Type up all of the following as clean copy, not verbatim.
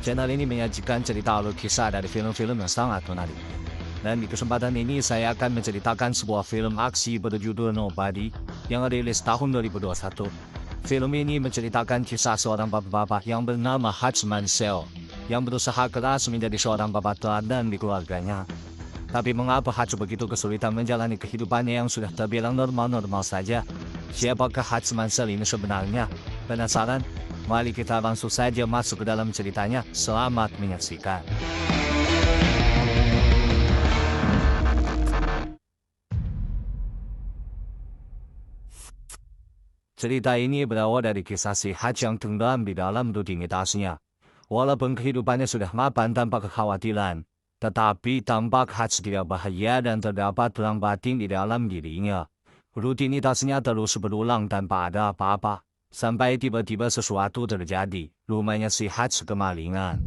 Channel ini menyajikan cerita alur kisah dari film-film yang sangat menarik. Dan di kesempatan ini saya akan menceritakan sebuah film aksi berjudul Nobody yang rilis tahun 2021. Film ini menceritakan kisah seorang bapak-bapak yang bernama Hutch Mansell yang berusaha keras menjadi seorang bapak teladan di keluarganya. Tapi mengapa Hutch begitu kesulitan menjalani kehidupannya yang sudah terbilang normal-normal saja? Siapakah Hutch Mansell ini sebenarnya? Penasaran? Mari kita langsung saja masuk ke dalam ceritanya. Selamat menyaksikan. Cerita ini berawal dari kisah si Hutch yang tenggelam di dalam rutinitasnya. Walaupun kehidupannya sudah mapan tanpa kekhawatiran, tetapi tampak Hutch tidak bahagia dan terdapat perang batin di dalam dirinya. Rutinitasnya terus berulang tanpa ada apa-apa. Sampai tiba-tiba sesuatu terjadi, rumahnya si Hutch kemalingan.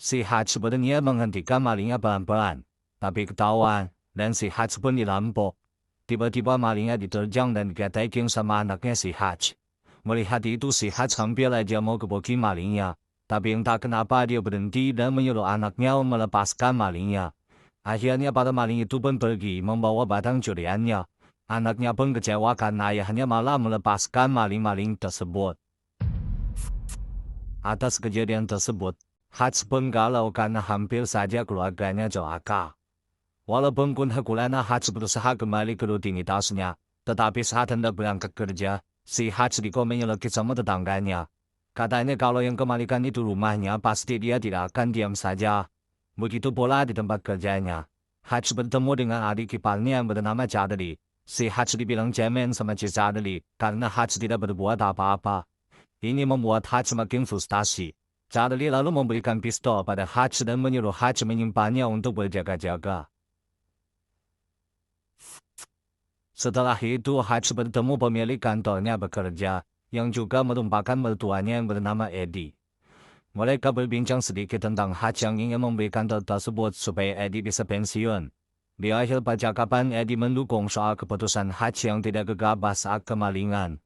Si Hutch berniat menghentikan malingnya pelan-pelan, tapi ketahuan, dan si Hutch pun dirampok. Tiba-tiba malingnya diterjang dan dikatakan sama anaknya si Hutch. Melihat itu si Hutch hampir aja mau kebokin malingnya, tapi entah kenapa dia berhenti dan menyuruh anaknya melepaskan malingnya. Akhirnya para maling itu pun pergi membawa batang curiannya. Anaknya pun kecewa karena ayahnya malah melepaskan maling-maling tersebut. Atas kejadian tersebut, Hutch pun galau karena hampir saja keluarganya celaka. Walaupun gundah gulana Hutch berusaha kembali ke rutinitasnya, tetapi saat hendak berangkat kerja, si Hutch dikomennya lagi sama tetangganya. Katanya kalau yang kembalikan itu rumahnya, pasti dia tidak akan diam saja. Begitu pula di tempat kerjanya. Hutch bertemu dengan adik iparnya yang bernama Charlie. Si Hutch dibilang cemen sama si Charlie karena Hutch tidak berbuat apa-apa. Ini membuat Hutch makin frustasi. Charlie lalu memberikan pistol pada Hutch dan menyuruh Hutch menyimpannya untuk berjaga-jaga. Setelah itu Hutch bertemu pemilik kantornya bekerja, yang juga merupakan mertuanya yang bernama Eddie. Mereka berbincang sedikit tentang Hutch yang ingin membeli kantor tersebut supaya Eddie bisa pensiun. Di akhir percakapan, Eddie mendukung soal keputusan Hutch yang tidak gegabah saat kemalingan.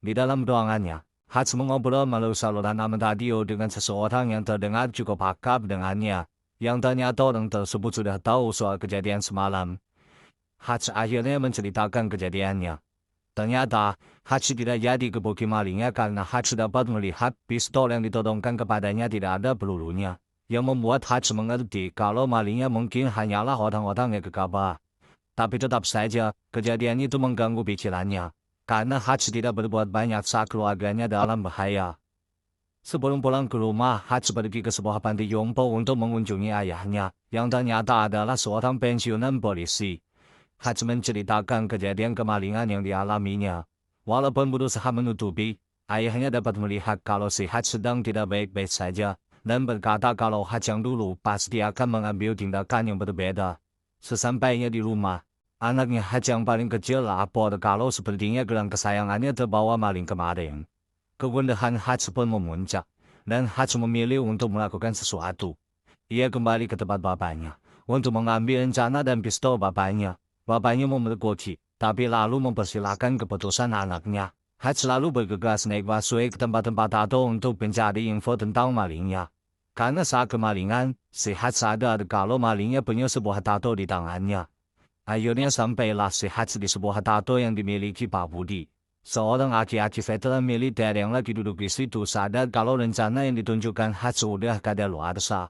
Di dalam ruangannya, Hutch mengobrol melalui saluran aman radio dengan seseorang yang terdengar cukup akrab dengannya, yang ternyata orang tersebut sudah tahu soal kejadian semalam. Hutch akhirnya menceritakan kejadiannya. Ternyata, Hutch tidak jadi kebokin malingnya karena Hutch dapat melihat pistol yang ditodongkan kepadanya tidak ada pelurunya, yang membuat Hutch mengerti kalau malingnya mungkin hanyalah orang-orang yang gegabah. Tapi tetap saja, kejadian itu mengganggu pikirannya, karena Hutch tidak berbuat banyak saat keluarganya dalam bahaya. Sebelum pulang ke rumah, Hutch pergi ke sebuah panti jompo untuk mengunjungi ayahnya, yang ternyata adalah seorang pensiunan polisi. Hutch menceritakan kejadian kemalingan yang dialaminya. Walaupun berusaha menutupi, ayahnya dapat melihat kalau si Hutch sedang tidak baik-baik saja, dan berkata kalau Hutch yang dulu pasti akan mengambil tindakan yang berbeda. Sesampainya di rumah, anaknya Hutch yang paling kecil lapor kalau sepertinya gelang kesayangannya terbawa maling kemarin. Kegundahan Hutch pun memuncak, dan Hutch memilih untuk melakukan sesuatu. Ia kembali ke tempat bapaknya untuk mengambil rencana dan pistol bapaknya. Bapaknya memergoki, tapi lalu mempersilahkan keputusan anaknya. Hutch lalu bergegas naik busway ke tempat-tempat tato untuk mencari info tentang malingnya. Karena saat kemalingan, si Hutch sadar kalau malingnya punya sebuah tato di tangannya. Akhirnya sampailah si Hutch di sebuah tato yang dimiliki Pak Budi. Seorang aki-aki veteran militer yang lagi duduk di situ sadar kalau rencana yang ditunjukkan Hutch sudah kadaluarsa.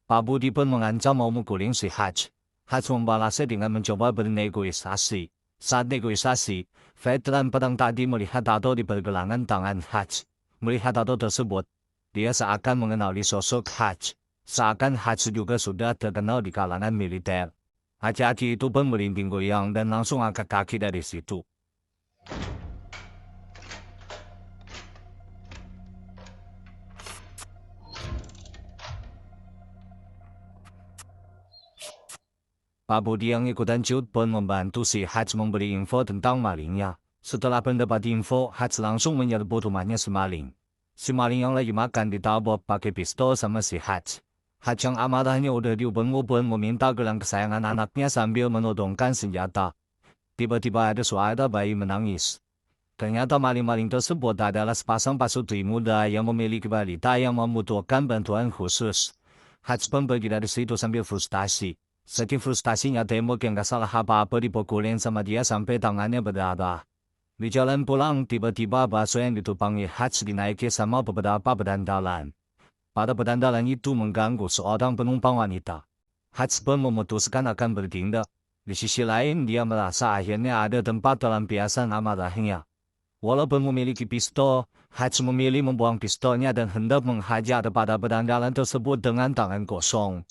Pak Budi pun mengancam mau mukulin si Hutch. Hutch membalasnya dengan mencoba bernegosiasi. Saat negosiasi, veteran perang tadi melihat tato di pergelangan tangan Hutch. Melihat tato tersebut, dia seakan mengenali sosok Hutch. Seakan Hutch juga sudah terkenal di kalangan militer. Aki-aki itu pun merinding goyang dan langsung angkat kaki dari situ. Pak Budi yang ikutan cut pun membantu si Hutch memberi info tentang malingnya. Setelah mendapat info, Hutch langsung menyerbu rumahnya si maling. Si maling yang lagi makan ditabok pakai pistol sama si Hutch. Hutch yang amarahnya udah diubah-ubah meminta gelang kesayangan anaknya sambil menodongkan senjata. Tiba-tiba ada suara bayi menangis. Ternyata maling-maling tersebut adalah sepasang pasutri muda yang memiliki balita yang membutuhkan bantuan khusus. Hatch pun pergi dari situ sambil frustasi. Saking frustasinya tembok yang gak salah apa-apa dipukulin sama dia sampai tangannya berdarah. Di jalan pulang tiba-tiba bakso yang ditupangi Hatch dinaiki sama beberapa berandalan. Pada berandalan itu mengganggu seorang penumpang wanita. Hatch pun memutuskan akan bertindak. Di sisi lain dia merasa akhirnya ada tempat pelampiasan amarahnya. Walaupun memiliki pistol, Hatch memilih membuang pistolnya dan hendak menghajar pada berandalan tersebut dengan tangan kosong.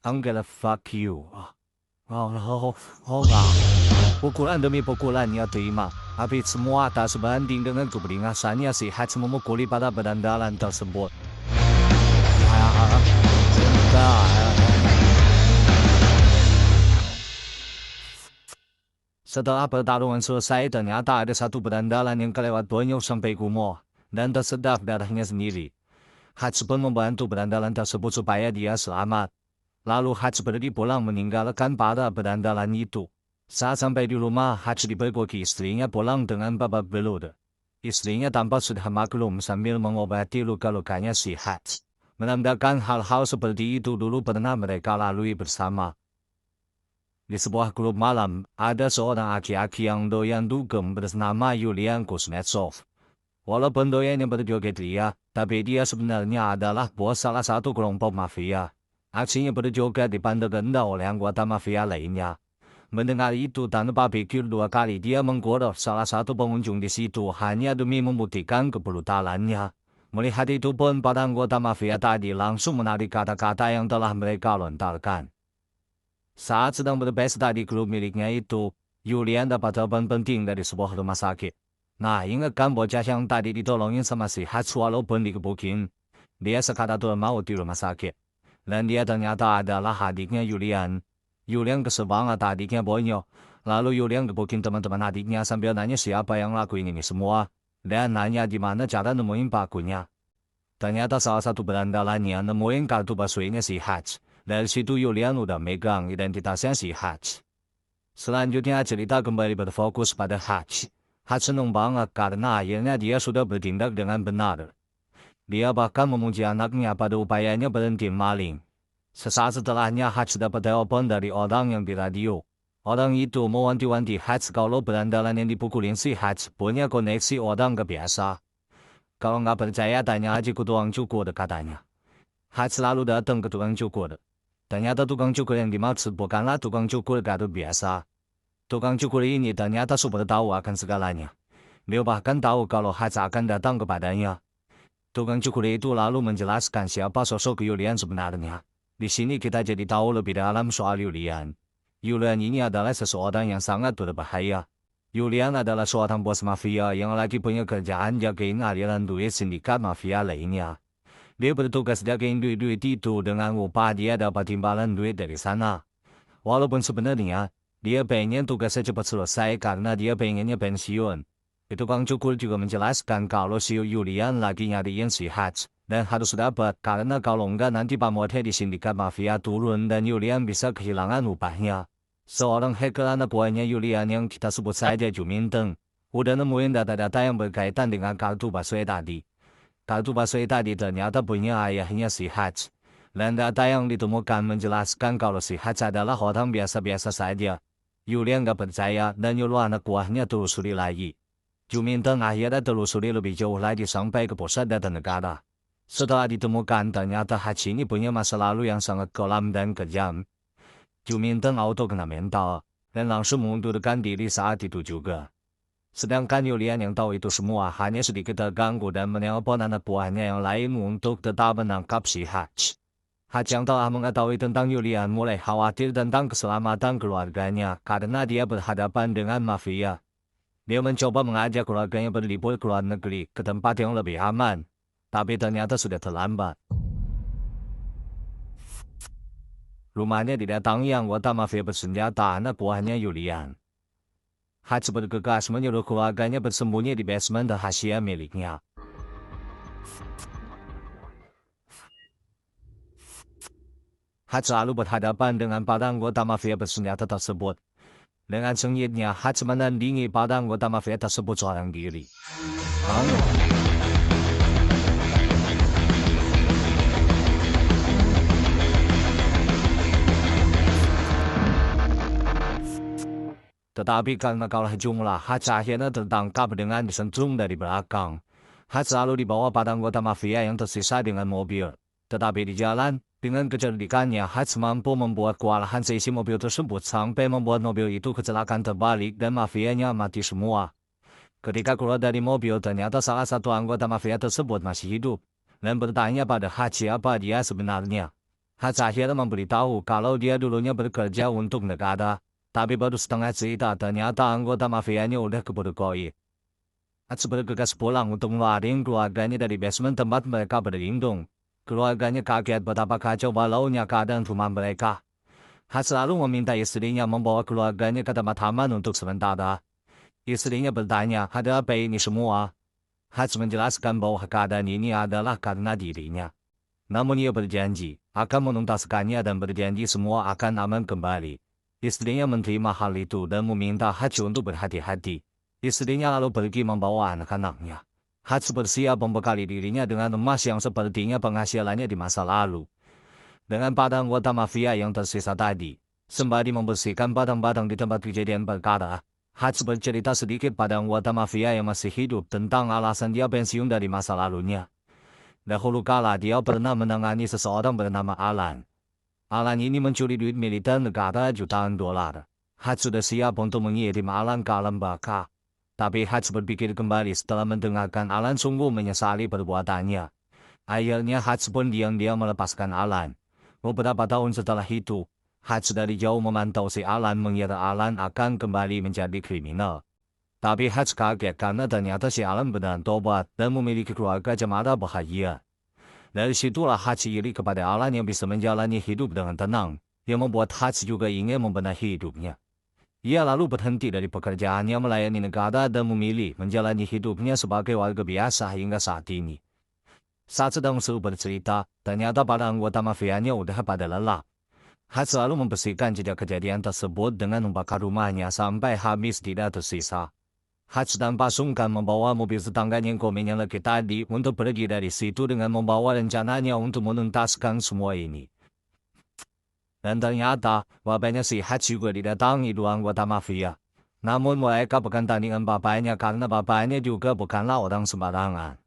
I'm gonna fuck you. Pukulan demi pukulan ia terima, tapi semua tak sebanding dengan keberingasannya si Hatch memukuli pada berandalan tersebut. Setelah pertarungan selesai, ternyata ada satu berandalan yang kelewat bonyok sampai kumuh, dan tersedap darahnya sendiri. Hatch pun membantu berandalan tersebut supaya dia selamat. Lalu Hatch pergi pulang meninggalkan para berandalan itu. Saat sampai di rumah, Hatch dipergoki istrinya pulang dengan babak belur. Istrinya tampak sudah maklum sambil mengobati luka-lukanya si Hatch. Menandakan hal-hal seperti itu dulu pernah mereka lalui bersama. Di sebuah klub malam, ada seorang aki-aki yang doyan dugem bernama Yulian Kuznetsov. Walaupun doyannya berjoget ria, tapi dia sebenarnya adalah bos salah satu kelompok mafia. Aksinya berjoget dipandang rendah oleh anggota mafia lainnya. Mendengar itu tanpa pikir dua kali dia menggorok salah satu pengunjung di situ hanya demi membuktikan kebrutalannya. Melihat itu pun para anggota mafia tadi langsung menarik kata-kata yang telah mereka lontarkan. Saat sedang berpesta di klub miliknya itu, Yulian dapat telepon penting dari sebuah rumah sakit. Nah, ingatkan bocah yang tadi ditolongin sama si Hatch walaupun dikebukin. Dia sekarang mau di rumah sakit. Dan dia ternyata adalah adiknya Yulian. Yulian kesel banget adiknya bonyok. Lalu Yulian gebukin teman-teman adiknya sambil nanya siapa yang lakuin ini semua. Dan nanya di mana cara nemuin pakunya. Ternyata salah satu berandalannya nemuin kartu baswenya si Hatch. Dari situ Yulian udah megang identitasnya si Hatch. Selanjutnya cerita kembali berfokus pada Hatch. Hatch seneng banget karena akhirnya dia sudah bertindak dengan benar. Dia bahkan memuji anaknya pada upayanya berhenti maling. Sesaat setelahnya Hatch dapat telepon dari orang yang di radio. Orang itu mewanti-wanti Hatch kalau berandalan yang dipukulin si Hatch punya koneksi orang kebiasa. Kalau nggak percaya tanya aja ke tukang cukur katanya. Hatch selalu datang ke tukang cukur. Ternyata tukang cukur yang dimaksud bukanlah tukang cukur garut biasa. Tukang cukur ini ternyata super tahu akan segalanya. Dia bahkan tahu kalau Hatch akan datang kepadanya. Tukang cukur itu lalu menjelaskan siapa sosok Yulian sebenarnya. Di sini kita jadi tahu lebih dalam soal Yulian. Yulian ini adalah seseorang yang sangat berbahaya. Yulian adalah seorang bos mafia yang lagi punya kerjaan jagain aliran duit sindikat mafia lainnya. Dia bertugas jagain duit-duit itu dengan upah dia dapat timbalan duit dari sana. Walaupun sebenarnya, dia pengen tugasnya cepat selesai karena dia pengennya pensiun. Tukang cukur juga menjelaskan kalau si Yulian lagi nyariin si Hatch. Dan harus dapat karena kalau enggak nanti pamornya di sindikat mafia turun dan Yulian bisa kehilangan upahnya. Seorang hacker anak buahnya Yulian yang kita sebut saja Juminteng. Udah nemuin data-data yang berkaitan dengan kartu baswe tadi. Kartu baswe tadi ternyata punya ayahnya si Hatch. Dan data yang ditemukan menjelaskan kalau si Hatch adalah orang biasa-biasa saja. Yulian gak percaya dan nyuruh anak buahnya telusuri lagi. Juminteng akhirnya telusuri lebih jauh lagi sampai ke pusat data negara. Setelah ditemukan ternyata Hatch ini punya masa lalu yang sangat kelam dan kejam. Juminteng auto kena mental dan langsung mengundurkan diri saat itu juga. Sedangkan Yulian yang tahu itu semua hanya sedikit terganggu dan menelpon anak buahnya yang lain untuk tetap menangkap si Hatch. Hatch yang telah mengetahui tentang Yulian mulai khawatir tentang keselamatan keluarganya karena dia berhadapan dengan mafia. Dia mencoba mengajak keluarganya berlibur ke luar negeri ke tempat yang lebih aman, tapi ternyata sudah terlambat. Rumahnya didatangi anggota mafia bersenjata anak buahnya Yulian. Hatch bergegas menyuruh keluarganya bersembunyi di basement rahasia miliknya. Hatch lalu berhadapan dengan para anggota mafia bersenjata tersebut. Dengan sengitnya Hatch menandingi pada anggota mafia tersebut seorang diri. Tetapi karena kalah jumlah, Hatch akhirnya tertangkap dengan disentung dari belakang. Hatch lalu dibawa pada anggota mafia yang tersisa dengan mobil. Tetapi di jalan, dengan kecerdikannya, Hatch mampu membuat kewalahan seisi mobil tersebut sampai membuat mobil itu kecelakaan terbalik dan mafianya mati semua. Ketika keluar dari mobil, ternyata salah satu anggota mafia tersebut masih hidup dan bertanya pada Hatch siapa dia sebenarnya. Hatch akhirnya memberitahu kalau dia dulunya bekerja untuk negara, tapi baru setengah cerita ternyata anggota mafianya udah keburu koin. Hatch bergegas pulang untuk ngeluarin keluarganya dari basement tempat mereka berlindung. Keluarganya kaget betapa kacau balaunya keadaan rumah mereka. Hatch selalu meminta istrinya membawa keluarganya ke tempat aman untuk sementara. Istrinya bertanya, ada apa ini semua? Hatch menjelaskan bahwa keadaan ini adalah karena dirinya. Namun ia berjanji akan menuntaskannya dan berjanji semua akan aman kembali. Istrinya menerima hal itu dan meminta Hatch untuk berhati-hati. Istrinya lalu pergi membawa anak-anaknya. Hatch bersiap membekali dirinya dengan emas yang sepertinya penghasilannya di masa lalu. Dengan pada anggota mafia yang tersisa tadi, sembari membersihkan barang-barang di tempat kejadian perkara, Hatch bercerita sedikit pada anggota mafia yang masih hidup tentang alasan dia pensiun dari masa lalunya. Dahulu kala dia pernah menangani seseorang bernama Alan. Alan ini mencuri duit militer negara jutaan dolar. Hatch sudah siap untuk mengirim Alan ke alam baka. Tapi Hatch berpikir kembali setelah mendengarkan Alan sungguh menyesali perbuatannya. Akhirnya Hatch pun diam-diam melepaskan Alan. Beberapa tahun setelah itu, Hatch dari jauh memantau si Alan mengira Alan akan kembali menjadi kriminal. Tapi Hatch kaget karena ternyata si Alan benar tobat dan memiliki keluarga jemaah bahagia. Dari situlah Hatch iri kepada Alan yang bisa menjalani hidup dengan tenang, yang membuat Hatch juga ingin membenahi hidupnya. Ia lalu berhenti dari pekerjaannya melayani negara dan memilih menjalani hidupnya sebagai warga biasa hingga saat ini. Saat sedang seru bercerita, ternyata para anggota mafianya udah pada lelah. Hatch selalu membersihkan jejak kejadian tersebut dengan membakar rumahnya sampai habis tidak tersisa. Hatch tanpa sungkan membawa mobil tetangganya yang komennya lagi tadi untuk pergi dari situ dengan membawa rencananya untuk menuntaskan semua ini. Dan ternyata, bapaknya si Hatch juga didatangi dua anggota mafia. Namun mereka bukan tandingan bapaknya karena bapaknya juga bukanlah orang sembarangan.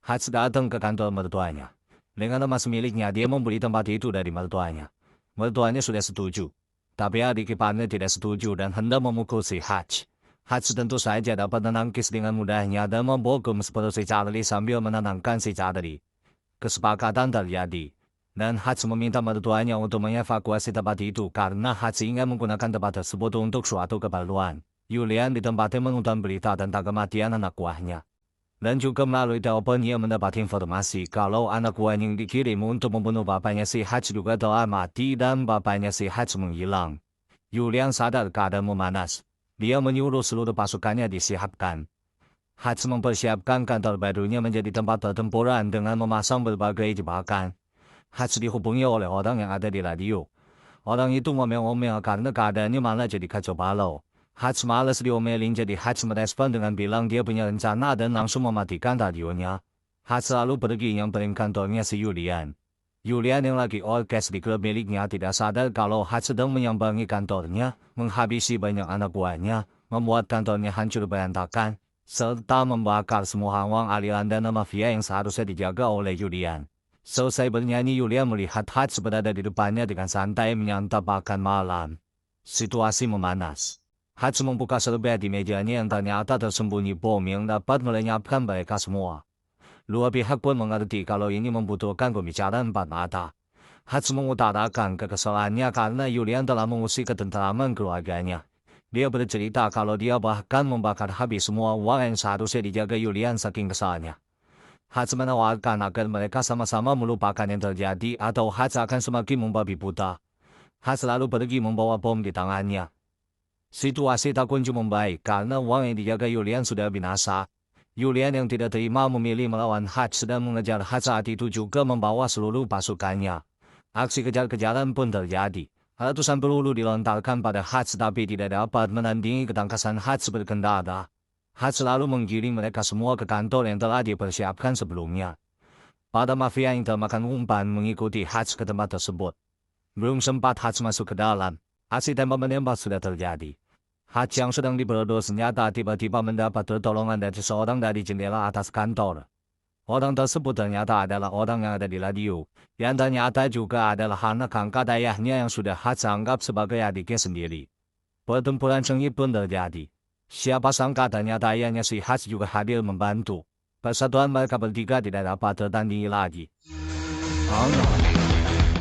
Hatch datang ke kantor mertuanya. Dengan emas miliknya, dia membeli tempat itu dari mertuanya. Mertuanya sudah setuju. Tapi adik iparnya tidak setuju dan hendak memukul si Hatch. Hatch tentu saja dapat menangkis dengan mudahnya dan membogem seperti si Charlie sambil menenangkan si Charlie. Kesepakatan terjadi. Dan Hatch meminta mertuanya untuk mengevakuasi tempat itu karena Hatch ingin menggunakan tempat tersebut untuk suatu keperluan. Julian di tempatnya menonton berita tentang kematian anak buahnya. Dan juga melalui telepon ia mendapat informasi kalau anak buah yang dikirim untuk membunuh bapaknya si Hatch juga telah mati dan bapaknya si Hatch menghilang. Julian sadar keadaan memanas. Dia menyuruh seluruh pasukannya disiapkan. Hatch mempersiapkan kantor barunya menjadi tempat pertempuran dengan memasang berbagai jebakan. Hatch dihubungi oleh orang yang ada di radio. Orang itu ngomel-ngomel karena keadaannya malah jadi kacau balau. Hatch malas diomelin jadi Hatch merespon dengan bilang dia punya rencana dan langsung mematikan radionya. Hatch selalu pergi nyamperin kantornya si Julian. Julian yang lagi orkes di klub miliknya tidak sadar kalau Hatch sedang menyambangi kantornya, menghabisi banyak anak buahnya, membuat kantornya hancur berantakan, serta membakar semua uang aliran dana mafia yang seharusnya dijaga oleh Julian. Selesai bernyanyi, Julian melihat Hatch berada di depannya dengan santai menyantap makan malam. Situasi memanas. Hatch membuka serbet di mejanya yang ternyata tersembunyi bom yang dapat melenyapkan mereka semua. Dua pihak pun mengerti kalau ini membutuhkan pembicaraan empat mata. Hatch mengutarakan kekesalannya karena Julian telah mengusir ketenteraman keluarganya. Dia bercerita kalau dia bahkan membakar habis semua uang yang seharusnya dijaga Julian saking kesalnya. Hatch menawarkan agar mereka sama-sama melupakan yang terjadi atau Hatch akan semakin membabi buta. Hatch selalu pergi membawa bom di tangannya. Situasi tak kunjung membaik karena uang yang dijaga Julian sudah binasa. Julian yang tidak terima memilih melawan Hatch sedang mengejar Hatch saat itu juga membawa seluruh pasukannya. Aksi kejar-kejaran pun terjadi. Ratusan peluru dilontarkan pada Hats tapi tidak dapat menandingi ketangkasan Hats berkendara. Hats lalu menggiring mereka semua ke kantor yang telah dipersiapkan sebelumnya. Pada mafia yang termakan umpan mengikuti Hats ke tempat tersebut. Belum sempat Hats masuk ke dalam, aksi tembak menembak sudah terjadi. Hats yang sedang diberodol senjata tiba-tiba mendapat pertolongan dari seorang dari jendela atas kantor. Orang tersebut ternyata adalah orang yang ada di radio, yang ternyata juga adalah anak angkat ayahnya yang sudah Hats anggap sebagai adiknya sendiri. Pertempuran sengit pun terjadi. Siapa sangka ternyata ayahnya si Hats juga hadir membantu. Persatuan mereka bertiga tidak dapat tertandingi lagi.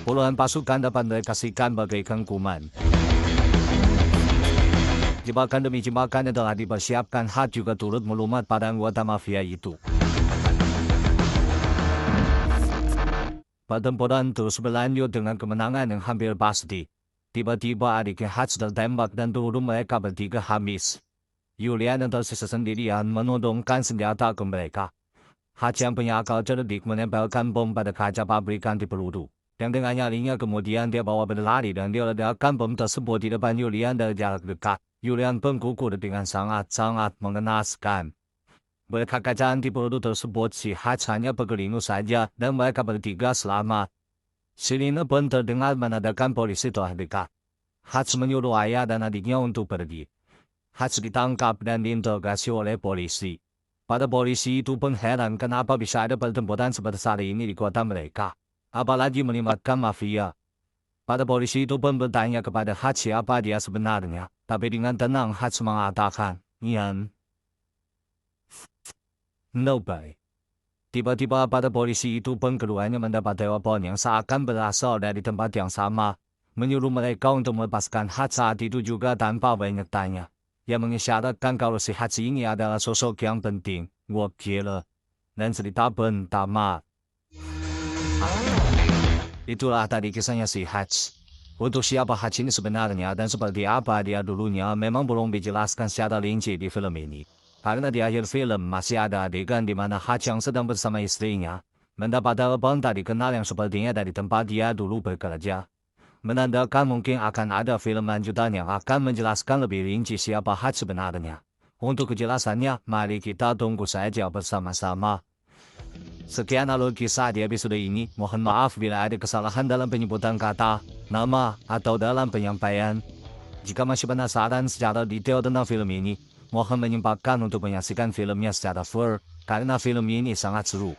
Puluhan pasukan dapat mereka bagaikan kuman. Jebakan demi jebakan yang telah dipersiapkan Hats juga turut melumat pada anggota mafia itu. Pertempuran terus berlanjut dengan kemenangan yang hampir pasti. Tiba-tiba adiknya Hats tertembak dan peluru mereka bertiga habis. Julian yang tersisa sendirian menodongkan senjata ke mereka. Hats yang punya akal cerdik menempelkan bom pada kaca pabrikan di peluru. Dan dengan nyalinya kemudian dia bawa berlari dan dia ledakan bom tersebut di depan Julian dari jarak dekat. Julian pun gugur dengan sangat-sangat mengenaskan. Berkat kacaan di peluru tersebut si Hats hanya bergelingu saja dan mereka bertiga selamat. Sirine pun terdengar menandakan polisi telah dekat. Hats menyuruh ayah dan adiknya untuk pergi. Hats ditangkap dan diinterogasi oleh polisi. Pada polisi itu pun heran kenapa bisa ada pertempuran sebesar ini di kota mereka. Apalagi melibatkan mafia. Pada polisi itu pun bertanya kepada Hats siapa dia sebenarnya. Tapi dengan tenang Hats mengatakan, Ian. Nobody. Tiba-tiba pada polisi itu pun keduanya mendapat telepon yang seakan berasal dari tempat yang sama. Menyuruh mereka untuk melepaskan Hats saat itu juga tanpa banyak tanya. Yang mengisyaratkan kalau si Hats ini adalah sosok yang penting. Gua kira. Dan cerita pun tamat. Itulah tadi kisahnya si Hats. Untuk siapa Hats ini sebenarnya dan seperti apa dia dulunya memang belum dijelaskan secara rinci di film ini. Karena di akhir film masih ada adegan di mana Hats yang sedang bersama istrinya mendapat telepon tak dikenal yang sepertinya dari tempat dia dulu bekerja. Menandakan mungkin akan ada film lanjutan yang akan menjelaskan lebih rinci siapa Hats sebenarnya. Untuk kejelasannya, mari kita tunggu saja bersama-sama. Sekian alur kisah di episode ini. Mohon maaf bila ada kesalahan dalam penyebutan kata, nama, atau dalam penyampaian. Jika masih penasaran secara detail tentang film ini, mohon menyempatkan untuk menyaksikan filmnya secara full, karena film ini sangat seru.